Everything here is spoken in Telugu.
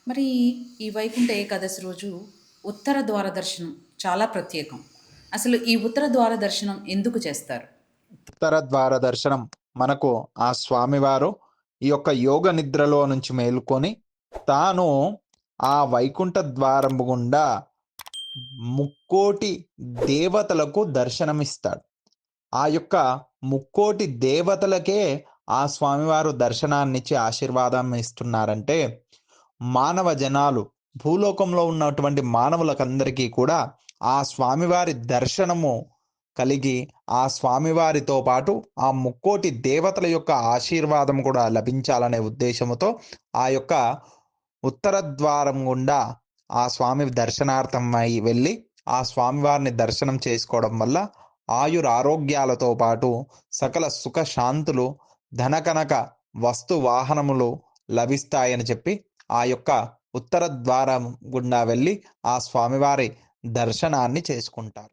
మరి ఈ వైకుంఠ ఏకాదశి రోజు ఉత్తర ద్వార దర్శనం చాలా ప్రత్యేకం. అసలు ఈ ఉత్తర ద్వార దర్శనం ఎందుకు చేస్తారు? ఉత్తర ద్వార దర్శనం మనకు ఆ స్వామివారు ఈ యొక్క యోగ నిద్రలో నుంచి మేలుకొని తాను ఆ వైకుంఠ ద్వారం గుండా ముక్కోటి దేవతలకు దర్శనమిస్తాడు. ఆ యొక్క ముక్కోటి దేవతలకే ఆ స్వామివారు దర్శనాన్నిచ్చి ఆశీర్వాదం ఇస్తున్నారంటే, మానవ జనాలు భూలోకంలో ఉన్నటువంటి మానవులకందరికీ కూడా ఆ స్వామివారి దర్శనము కలిగి, ఆ స్వామివారితో పాటు ఆ ముక్కోటి దేవతల యొక్క ఆశీర్వాదం కూడా లభించాలనే ఉద్దేశముతో ఆ యొక్క ఉత్తర ద్వారం గుండా ఆ స్వామి దర్శనార్థమై వెళ్ళి, ఆ స్వామివారిని దర్శనం చేసుకోవడం వల్ల ఆయురారోగ్యాలతో పాటు సకల సుఖ శాంతులు, ధనకనక వస్తు వాహనములు లభిస్తాయని చెప్పి, ఆ యొక్క ఉత్తర ద్వారం గుండా వెళ్ళి ఆ స్వామివారి దర్శనాన్ని చేసుకుంటారు.